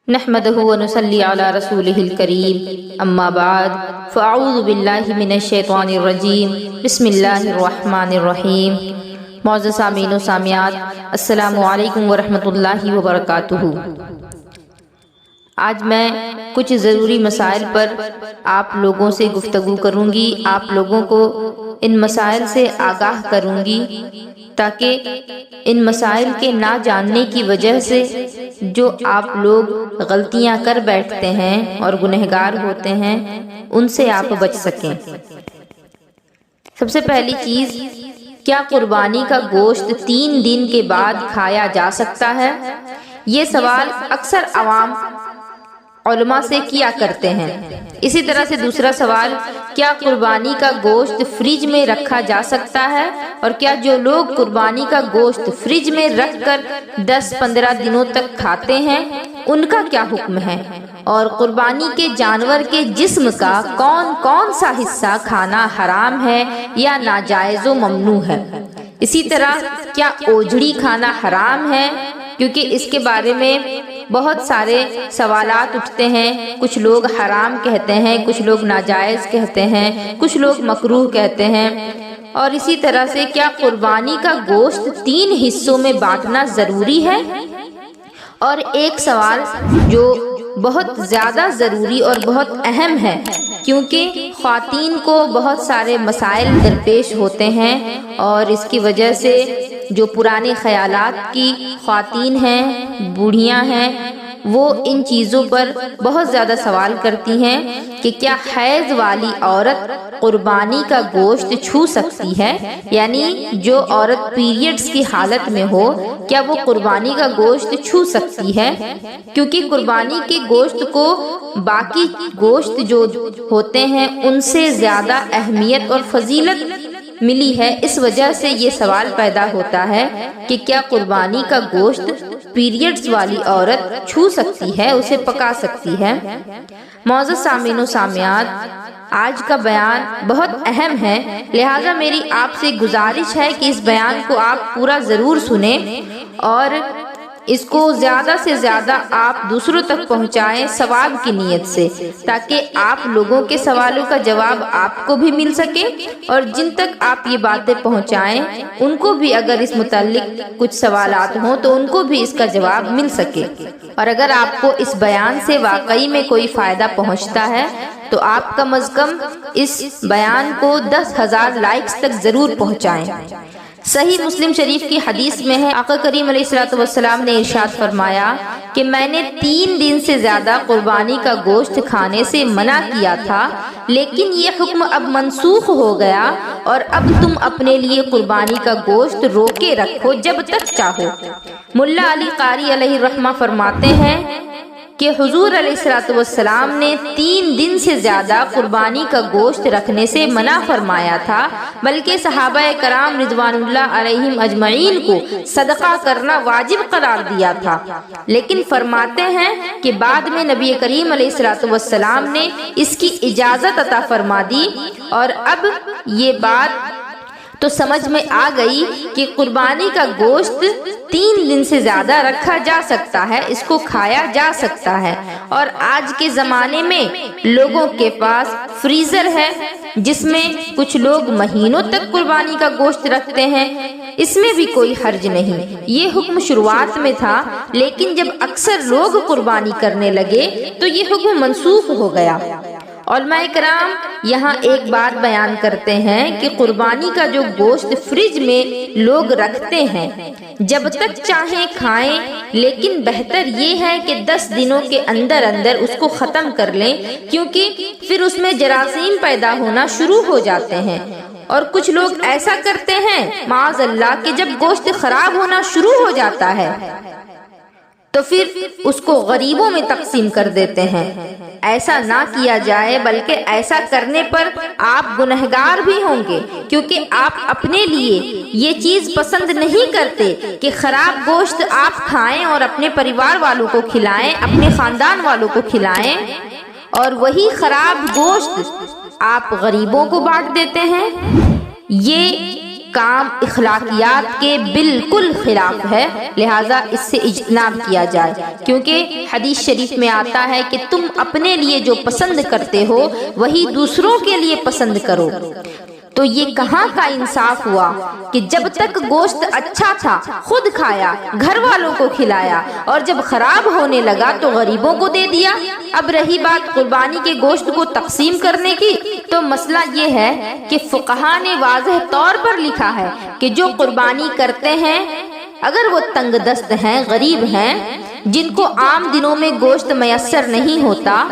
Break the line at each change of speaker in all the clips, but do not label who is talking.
نحمده ونصلي على رسوله الكريم اما بعد فاعوذ باللہ من الشیطان الرجیم بسم اللہ الرحمن الرحیم۔ معزز سامعین و سامعات، السلام علیکم ورحمۃ اللہ وبرکاتہ۔ آج میں کچھ ضروری مسائل پر آپ لوگوں سے گفتگو کروں گی، آپ لوگوں کو ان مسائل سے آگاہ کروں گی تاکہ ان مسائل کے نہ جاننے کی وجہ سے جو آپ لوگ غلطیاں کر بیٹھتے ہیں اور گنہگار ہوتے ہیں ان سے آپ بچ سکیں۔ سب سے پہلی چیز، کیا قربانی کا گوشت 3 دن کے بعد کھایا جا سکتا ہے؟ یہ سوال اکثر عوام علماء سے کیا کرتے ہیں۔ اسی طرح سے دوسرا سوال، کیا قربانی کا گوشت فریج میں رکھا جا سکتا ہے؟ اور کیا جو لوگ قربانی کا گوشت فریج میں رکھ کر 10-15 دنوں تک کھاتے ہیں ان کا کیا حکم ہے؟ اور قربانی کے جانور کے جسم کا کون کون سا حصہ کھانا حرام ہے یا ناجائز و ممنوع ہے؟ اسی طرح کیا اوجھڑی کھانا حرام ہے؟ کیونکہ اس کے بارے میں بہت سارے سوالات اٹھتے ہیں، کچھ لوگ حرام کہتے ہیں، کچھ لوگ ناجائز کہتے ہیں، کچھ لوگ مکروہ کہتے ہیں۔ اور اسی طرح سے کیا قربانی کا گوشت 3 حصوں میں بانٹنا ضروری ہے؟ اور ایک سوال جو بہت زیادہ ضروری اور بہت اہم ہے، کیونکہ خواتین کو بہت سارے مسائل درپیش ہوتے ہیں اور اس کی وجہ سے جو پرانے خیالات کی خواتین ہیں، بوڑھیاں ہیں، وہ ان چیزوں پر بہت زیادہ سوال کرتی ہیں کہ کیا حیض والی عورت قربانی کا گوشت چھو سکتی ہے؟ یعنی جو عورت پیریڈز کی حالت میں ہو، کیا وہ قربانی کا گوشت چھو سکتی ہے؟ کیونکہ قربانی کے گوشت کو باقی گوشت جو ہوتے ہیں ان سے زیادہ اہمیت اور فضیلت ملی ہے، اس وجہ سے یہ سوال پیدا ہوتا ہے کہ کیا قربانی کا گوشت پیریڈز والی عورت چھو سکتی ہے، اسے پکا سکتی ہے؟ معزز سامعین و سامعات، آج کا بیان بہت اہم ہے، لہٰذا میری آپ سے گزارش ہے کہ اس بیان کو آپ پورا ضرور سنیں اور اس کو زیادہ سے زیادہ آپ دوسروں تک پہنچائیں ثواب کی نیت سے، تاکہ آپ لوگوں کے سوالوں کا جواب آپ کو بھی مل سکے اور جن تک آپ یہ باتیں پہنچائیں ان کو بھی اگر اس متعلق کچھ سوالات ہوں تو ان کو بھی اس کا جواب مل سکے۔ اور اگر آپ کو اس بیان سے واقعی میں کوئی فائدہ پہنچتا ہے تو آپ کم از کم اس بیان کو 10,000 لائکس تک ضرور پہنچائیں۔ صحیح مسلم شریف کی حدیث میں ہے، آقا کریم علیہ الصلوۃ والسلام نے ارشاد فرمایا کہ میں نے 3 دن سے زیادہ قربانی کا گوشت کھانے سے منع کیا تھا، لیکن یہ حکم اب منسوخ ہو گیا اور اب تم اپنے لیے قربانی کا گوشت روکے رکھو جب تک چاہو۔ ملا علی قاری علیہ الرحمہ فرماتے ہیں کہ حضور علیہ الصلوۃ والسلام نے 3 دن سے زیادہ قربانی کا گوشت رکھنے سے منع فرمایا تھا، بلکہ صحابہ کرام رضوان اللہ علیہم اجمعین کو صدقہ کرنا واجب قرار دیا تھا، لیکن فرماتے ہیں کہ بعد میں نبی کریم علیہ الصلوۃ والسلام نے اس کی اجازت عطا فرما دی، اور اب یہ بات تو سمجھ میں آ گئی کہ قربانی کا گوشت 3 دن سے زیادہ رکھا جا سکتا ہے، اس کو کھایا جا سکتا ہے۔ اور آج کے زمانے میں لوگوں کے پاس فریزر ہے جس میں کچھ لوگ مہینوں تک قربانی کا گوشت رکھتے ہیں، اس میں بھی کوئی حرج نہیں۔ یہ حکم شروعات میں تھا، لیکن جب اکثر لوگ قربانی کرنے لگے تو یہ حکم منسوخ ہو گیا۔ علماء کرام یہاں ایک بات بیان کرتے ہیں کہ قربانی کا جو گوشت فریج میں لوگ رکھتے ہیں جب تک چاہیں کھائیں، لیکن بہتر یہ ہے کہ 10 دنوں کے اندر اندر اس کو ختم کر لیں، کیونکہ پھر اس میں جراثیم پیدا ہونا شروع ہو جاتے ہیں۔ اور کچھ لوگ ایسا کرتے ہیں معاذ اللہ کہ جب گوشت خراب ہونا شروع ہو جاتا ہے تو پھر اس کو غریبوں میں تقسیم کر دیتے ہیں۔ ایسا نہ کیا جائے، بلکہ ایسا کرنے پر آپ گنہگار بھی ہوں گے، کیونکہ آپ اپنے لیے یہ چیز پسند نہیں کرتے کہ خراب گوشت آپ کھائیں اور اپنے پریوار والوں کو کھلائیں، اپنے خاندان والوں کو کھلائیں، اور وہی خراب گوشت آپ غریبوں کو بانٹ دیتے ہیں۔ یہ کام اخلاقیات کے بالکل خلاف ہے، لہٰذا اس سے اجتناب کیا جائے، کیونکہ حدیث شریف میں آتا ہے کہ تم اپنے لیے جو پسند کرتے ہو وہی دوسروں کے لیے پسند کرو۔ تو یہ کہاں کا انصاف ہوا کہ جب تک گوشت اچھا تھا خود کھایا، گھر والوں کو کھلایا، اور جب خراب ہونے لگا تو غریبوں کو دے دیا۔ اب رہی بات قربانی کے گوشت کو تقسیم کرنے کی، تو مسئلہ یہ ہے کہ فقہا نے واضح طور پر لکھا ہے کہ جو قربانی کرتے ہیں اگر وہ تنگ دست ہیں، غریب ہیں، جن کو عام دنوں میں گوشت میسر نہیں ہوتا،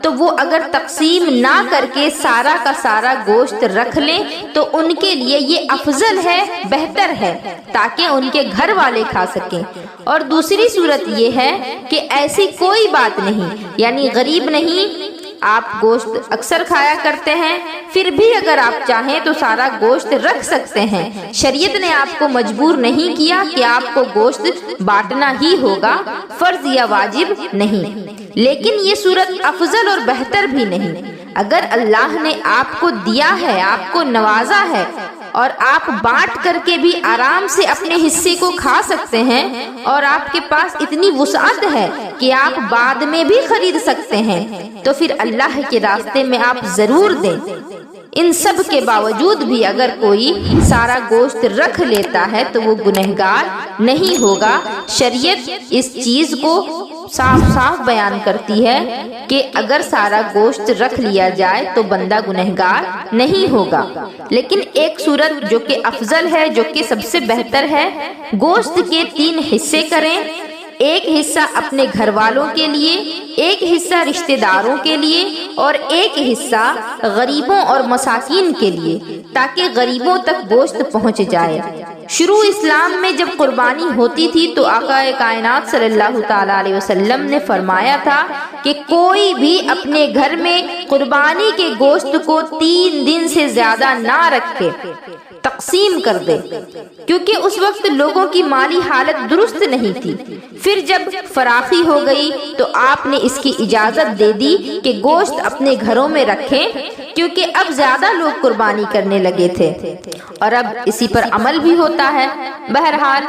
تو وہ اگر تقسیم نہ کر کے سارا کا سارا گوشت رکھ لیں تو ان کے لیے یہ افضل ہے، بہتر ہے، تاکہ ان کے گھر والے کھا سکیں۔ اور دوسری صورت یہ ہے کہ ایسی کوئی بات نہیں، یعنی غریب نہیں، آپ گوشت اکثر کھایا کرتے ہیں، پھر بھی اگر آپ چاہیں تو سارا گوشت رکھ سکتے ہیں۔ شریعت نے آپ کو مجبور نہیں کیا کہ آپ کو گوشت بانٹنا ہی ہوگا، فرض یا واجب نہیں، لیکن یہ صورت افضل اور بہتر بھی نہیں۔ اگر اللہ نے آپ کو دیا ہے، آپ کو نوازا ہے، اور آپ بانٹ کر کے بھی آرام سے اپنے حصے کو کھا سکتے ہیں، اور آپ کے پاس اتنی وسعت ہے کہ آپ بعد میں بھی خرید سکتے ہیں، تو پھر اللہ کے راستے میں آپ ضرور دیں۔ ان سب کے باوجود بھی اگر کوئی سارا گوشت رکھ لیتا ہے تو وہ گنہگار نہیں ہوگا۔ شریعت اس چیز کو صاف صاف بیان کرتی ہے کہ اگر سارا گوشت رکھ لیا جائے تو بندہ گنہگار نہیں ہوگا۔ لیکن ایک صورت جو کہ افضل ہے، جو کہ سب سے بہتر ہے، گوشت کے 3 حصے کریں، ایک حصہ اپنے گھر والوں کے لیے، ایک حصہ رشتہ داروں کے لیے، اور ایک حصہ غریبوں اور مساکین کے لیے، تاکہ غریبوں تک گوشت پہنچ جائے۔ شروع اسلام میں جب قربانی ہوتی تھی تو آقا کائنات صلی اللہ تعالی علیہ وسلم نے فرمایا تھا کہ کوئی بھی اپنے گھر میں قربانی کے گوشت کو 3 دن سے زیادہ نہ رکھے، تقسیم کر دے، کیونکہ اس وقت لوگوں کی مالی حالت درست نہیں تھی۔ پھر جب فراخی ہو گئی تو آپ نے اس کی اجازت دے دی کہ گوشت اپنے گھروں میں رکھیں، کیونکہ اب زیادہ لوگ قربانی کرنے لگے تھے، اور اب اسی پر عمل بھی ہوتا ہے۔ بہرحال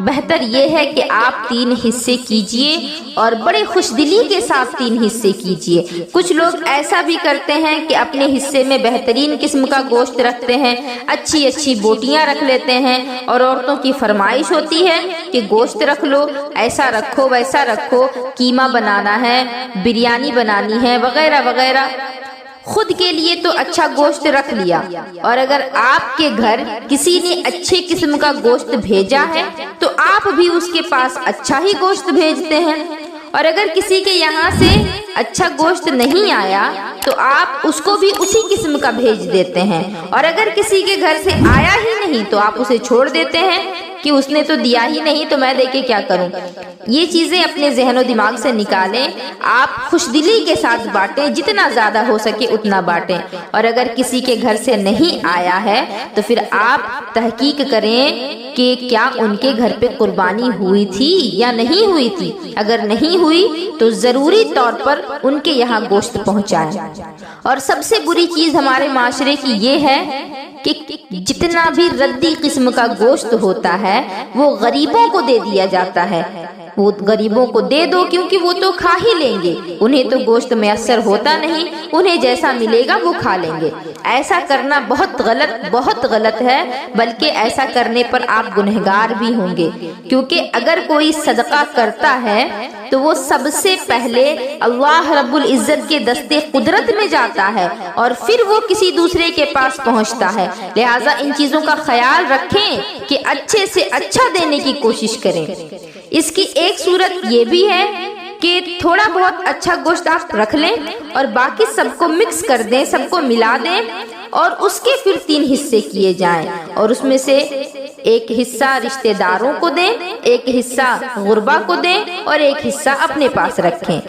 بہتر یہ ہے کہ آپ 3 حصے کیجئے، اور بڑے خوش دلی کے ساتھ 3 حصے کیجئے۔ کچھ لوگ ایسا بھی کرتے ہیں کہ اپنے حصے میں بہترین قسم کا گوشت رکھتے ہیں، اچھی اچھی بوٹیاں رکھ لیتے ہیں، اور عورتوں کی فرمائش ہوتی ہے کہ گوشت رکھ لو، ایسا رکھو ویسا رکھو، قیمہ بنانا ہے، بریانی بنانی ہے، وغیرہ وغیرہ۔ خود کے لیے تو اچھا گوشت رکھ لیا، اور اگر آپ کے گھر کسی نے اچھے قسم کا گوشت بھیجا ہے تو آپ بھی اس کے پاس اچھا ہی گوشت بھیجتے ہیں، اور اگر کسی کے یہاں سے اچھا گوشت نہیں آیا تو آپ اس کو بھی اسی قسم کا بھیج دیتے ہیں، اور اگر کسی کے گھر سے آیا ہی نہیں تو آپ اسے چھوڑ دیتے ہیں کہ اس نے تو دیا ہی نہیں تو میں دے کے کیا کروں۔ یہ چیزیں اپنے ذہن و دماغ سے نکالیں، آپ خوش دلی کے ساتھ بانٹیں، جتنا زیادہ ہو سکے اتنا بانٹیں، اور اگر کسی کے گھر سے نہیں آیا ہے تو پھر آپ تحقیق کریں کہ کیا ان کے گھر پہ قربانی ہوئی تھی یا نہیں ہوئی تھی۔ اگر نہیں ہوئی تو ضروری طور پر ان کے یہاں گوشت پہنچائیں۔ اور سب سے بری چیز ہمارے معاشرے کی یہ ہے کہ جتنا بھی ردی قسم کا گوشت ہوتا ہے وہ غریبوں کو دے دیا جاتا ہے۔ وہ غریبوں کو دے دو کیونکہ وہ تو کھا ہی لیں گے، انہیں تو گوشت میسر ہوتا نہیں، انہیں جیسا ملے گا وہ کھا لیں گے۔ ایسا کرنا بہت غلط ہے، بلکہ ایسا کرنے پر آپ گنہگار بھی ہوں گے، کیونکہ اگر کوئی صدقہ کرتا ہے تو وہ سب سے پہلے اللہ رب العزت کے دستے قدرت میں جاتا ہے اور پھر وہ کسی دوسرے کے پاس پہنچتا ہے۔ لہٰذا ان چیزوں کا خیال رکھیں کہ اچھے سے اچھا دینے کی کوشش کریں۔ اس کی ایک صورت یہ بھی ہے کہ تھوڑا بہت اچھا گوشت آپ رکھ لیں اور باقی سب کو مکس کر دیں، سب کو ملا دیں، اور اس کے پھر 3 حصے کیے جائیں، اور اس میں سے ایک حصہ رشتہ داروں کو دیں، ایک حصہ غربا کو دیں، اور ایک حصہ اپنے پاس رکھیں۔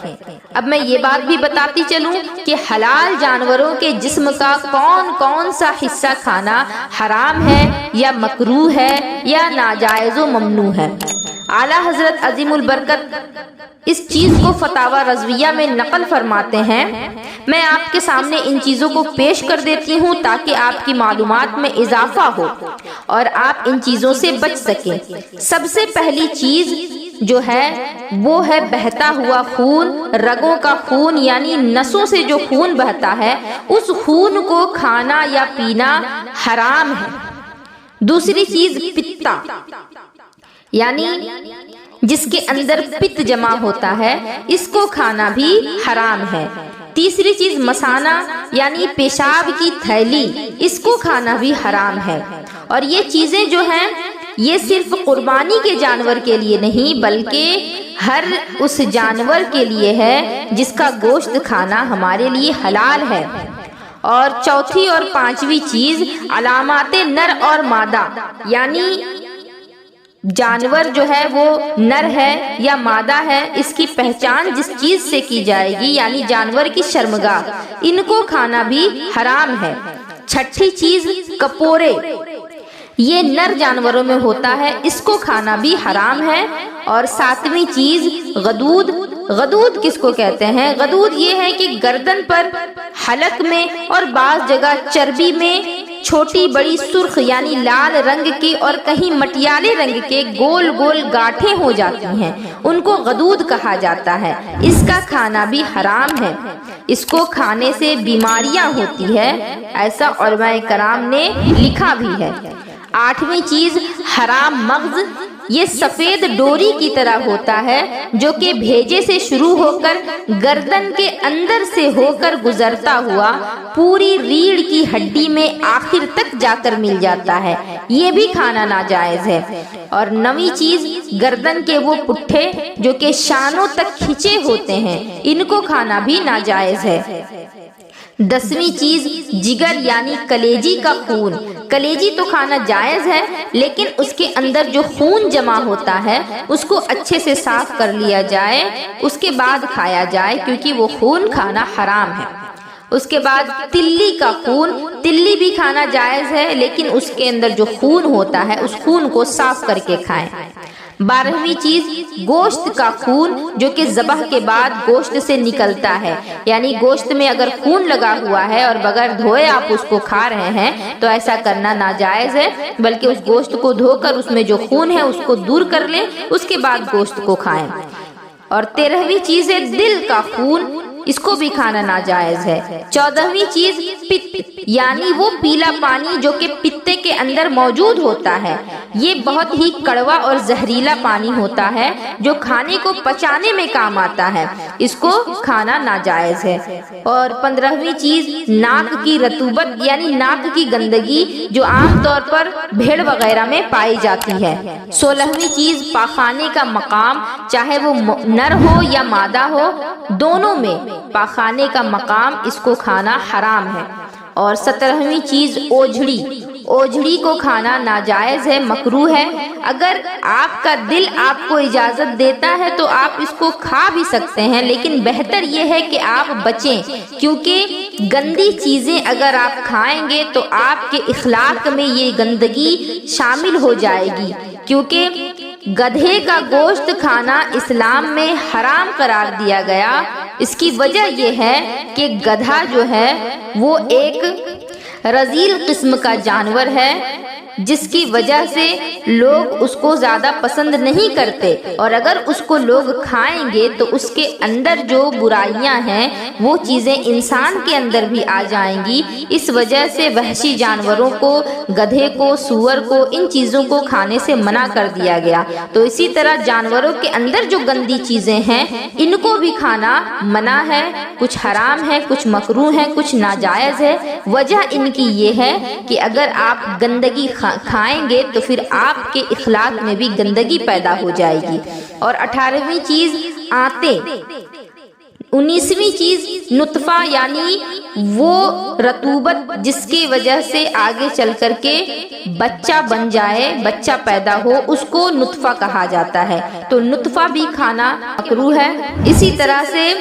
اب میں یہ بات بھی بتاتی چلوں کہ حلال جانوروں کے جسم کا کون کون سا حصہ کھانا حرام ہے یا مکروہ ہے یا ناجائز و ممنوع ہے۔ اعلیٰ حضرت عظیم البرکت اس چیز کو فتاوی رضویہ میں نقل فرماتے ہیں۔ میں آپ کے سامنے ان چیزوں کو پیش کر دیتی ہوں تاکہ آپ کی معلومات میں اضافہ ہو اور آپ ان چیزوں سے بچ سکیں۔ سب سے پہلی چیز جو ہے وہ ہے بہتا ہوا خون، رگوں کا خون، یعنی نسوں سے جو خون بہتا ہے اس خون کو کھانا یا پینا حرام ہے۔ دوسری چیز پتا، یعنی جس کے اندر پت جمع ہوتا ہے، اس کو کھانا بھی حرام ہے۔ تیسری چیز مثانہ، یعنی پیشاب کی تھیلی، اس کو کھانا بھی حرام ہے۔ اور یہ چیزیں جو ہیں یہ صرف قربانی کے جانور کے لیے نہیں بلکہ ہر اس جانور کے لیے ہے جس کا گوشت کھانا ہمارے لیے حلال ہے۔ اور چوتھی اور پانچویں چیز علامات نر اور مادہ، یعنی جانور جو ہے وہ نر ہے یا مادہ ہے، اس کی پہچان جس چیز سے کی جائے گی، یعنی جانور کی شرمگاہ، ان کو کھانا بھی حرام ہے۔ چھٹی چیز کپورے، یہ نر جانوروں میں ہوتا ہے، اس کو کھانا بھی حرام ہے۔ اور ساتویں چیز غدود۔ غدود کس کو کہتے ہیں؟ غدود یہ ہے کہ گردن پر، حلق میں اور بعض جگہ چربی میں چھوٹی بڑی سرخ یعنی لال رنگ کے اور کہیں مٹیالے رنگ کے گول گول گاٹھیں ہو جاتی ہیں، ان کو غدود کہا جاتا ہے۔ اس کا کھانا بھی حرام ہے، اس کو کھانے سے بیماریاں ہوتی ہے، ایسا علماء کرام نے لکھا بھی ہے۔ آٹھویں چیز حرام مغز، یہ سفید ڈوری کی طرح ہوتا ہے جو کہ بھیجے سے شروع ہو کر گردن کے اندر سے ہو کر گزرتا ہوا پوری ریڑھ کی ہڈی میں آخر تک جا کر مل جاتا ہے، یہ بھی کھانا ناجائز ہے۔ اور نویں چیز گردن کے وہ پٹھے جو کہ شانوں تک کھچے ہوتے ہیں، ان کو کھانا بھی ناجائز ہے۔ دسویں چیز جگر یعنی کلیجی کا خون۔ کلیجی تو کھانا جائز ہے لیکن اس کے اندر جو خون جمع ہوتا ہے اس کو اچھے سے صاف کر لیا جائے، اس کے بعد کھایا جائے، کیونکہ وہ خون کھانا حرام ہے۔ اس کے بعد تلی کا خون، تلی بھی کھانا جائز ہے لیکن اس کے اندر جو خون ہوتا ہے اس خون کو صاف کر کے کھائیں۔ 12ویں چیز گوشت کا خون جو کہ ذبح کے بعد گوشت سے نکلتا ہے، یعنی گوشت میں اگر خون لگا ہوا ہے اور بغیر دھوئے آپ اس کو کھا رہے ہیں تو ایسا کرنا ناجائز ہے، بلکہ اس گوشت کو دھو کر اس میں جو خون ہے اس کو دور کر لیں، اس کے بعد گوشت کو کھائیں۔ اور 13ویں چیز ہے دل کا خون، اس کو بھی کھانا ناجائز ہے۔ 14ویں چیز پت، یعنی وہ پیلا پانی جو کہ پتے کے اندر موجود ہوتا ہے، یہ بہت ہی کڑوا اور زہریلا پانی ہوتا ہے جو کھانے کو پچانے میں کام آتا ہے، اس کو کھانا ناجائز ہے۔ اور 15ویں چیز ناک کی رطوبت یعنی ناک کی گندگی جو عام طور پر بھیڑ وغیرہ میں پائی جاتی ہے۔ 16ویں چیز پاخانے کا مقام، چاہے وہ نر ہو یا مادہ ہو، دونوں میں پاخانے کا مقام، اس کو کھانا حرام ہے۔ اور 17ویں چیز اوجھڑی، اوجھڑی کو کھانا ناجائز ہے، مکروہ ہے۔ اگر آپ کا دل آپ کو اجازت دیتا ہے تو آپ اس کو کھا بھی سکتے ہیں، لیکن بہتر یہ ہے کہ آپ بچیں، کیونکہ گندی چیزیں اگر آپ کھائیں گے تو آپ کے اخلاق میں یہ گندگی شامل ہو جائے گی، کیونکہ گدھے کا گوشت کھانا اسلام میں حرام قرار دیا گیا۔ اس کی وجہ یہ ہے کہ گدھا جو ہے وہ ایک رذیل قسم کا جانور ہے، جس کی وجہ سے لوگ اس کو زیادہ پسند نہیں کرتے، اور اگر اس کو لوگ کھائیں گے تو اس کے اندر جو برائیاں ہیں وہ چیزیں انسان کے اندر بھی آ جائیں گی۔ اس وجہ سے وحشی جانوروں کو، گدھے کو، سور کو، ان چیزوں کو کھانے سے منع کر دیا گیا۔ تو اسی طرح جانوروں کے اندر جو گندی چیزیں ہیں ان کو بھی کھانا منع ہے، کچھ حرام ہے، کچھ مکروہ ہے، کچھ ناجائز ہے۔ وجہ ان کی یہ ہے کہ اگر آپ گندگی کھائیں گے تو پھر آپ کے اخلاق میں بھی گندگی پیدا ہو جائے گی۔ اور 18ویں چیز آنتیں۔ 19ویں چیز نطفہ، یعنی وہ رطوبت جس کی وجہ سے آگے چل کر کے بچہ بن جائے، بچہ پیدا ہو، اس کو نطفہ کہا جاتا ہے، تو نطفہ بھی کھانا مکروہ ہے۔ اسی طرح سے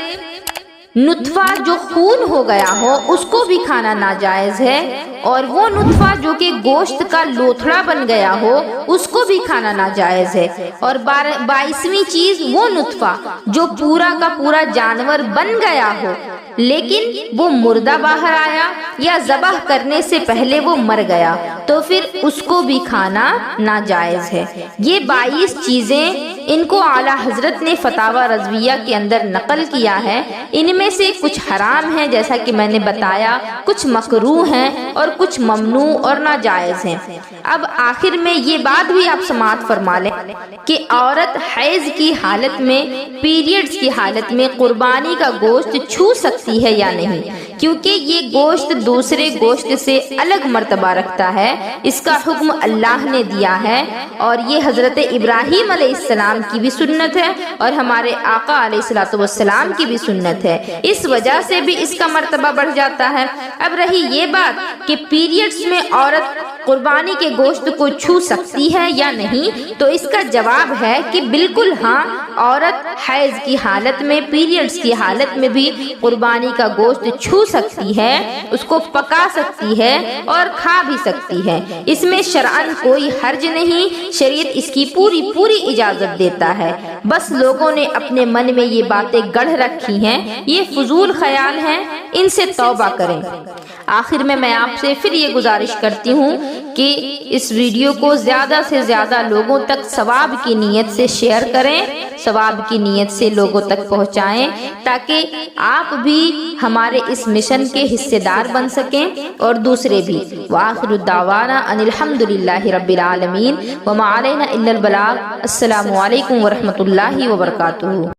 نطفہ جو خون ہو گیا ہو اس کو بھی کھانا ناجائز ہے، اور وہ نطفہ جو کہ گوشت کا لوتھڑا بن گیا ہو اس کو بھی کھانا ناجائز ہے، اور 22ویں چیز وہ نطفہ جو پورا کا پورا جانور بن گیا ہو لیکن وہ مردہ باہر آیا یا ذبح کرنے سے پہلے وہ مر گیا تو پھر اس کو بھی کھانا ناجائز ہے۔ یہ 22 چیزیں ان کو اعلیٰ حضرت نے فتاوی رضویہ کے اندر نقل کیا ہے۔ ان میں سے کچھ حرام ہیں جیسا کہ میں نے بتایا، کچھ مکروہ ہیں اور کچھ ممنوع اور ناجائز ہیں۔ اب آخر میں یہ بات بھی آپ سماعت فرما لیں کہ عورت حیض کی حالت میں، پیریڈز کی حالت میں قربانی کا گوشت چھو سکتی ہے یا نہیں، کیونکہ یہ گوشت دوسرے گوشت سے الگ مرتبہ رکھتا ہے، اس کا حکم اللہ نے دیا ہے، اور یہ حضرت ابراہیم علیہ السلام کی بھی سنت ہے اور ہمارے آقا علیہ السلام کی بھی سنت ہے، اس وجہ سے بھی اس کا مرتبہ بڑھ جاتا ہے۔ اب رہی یہ بات کہ پیریڈز میں عورت قربانی کے گوشت کو چھو سکتی ہے یا نہیں، تو اس کا جواب ہے کہ بالکل ہاں، عورت حیض کی حالت میں، پیریڈز کی حالت میں بھی قربانی کا گوشت چھو سکتی ہے، اس کو پکا سکتی ہے اور کھا بھی سکتی ہے، اس میں شرعاً کوئی حرج نہیں، شریعت اس کی پوری اجازت دیتا ہے۔ بس لوگوں نے اپنے من میں یہ باتیں گڑھ رکھی ہیں، یہ فضول خیال ہیں، ان سے توبہ کریں۔ آخر میں آپ سے پھر یہ گزارش کرتی ہوں کہ اس ویڈیو کو زیادہ سے زیادہ لوگوں تک ثواب کی نیت سے شیئر کریں، ثواب کی نیت سے لوگوں تک پہنچائیں، تاکہ آپ بھی ہمارے اس مشن کے حصے دار بن سکیں اور دوسرے بھی۔ وآخر الدعوانا ان الحمدللہ رب العالمین وما علینا الا البلاغ۔ السلام علیکم ورحمۃ اللہ وبرکاتہ۔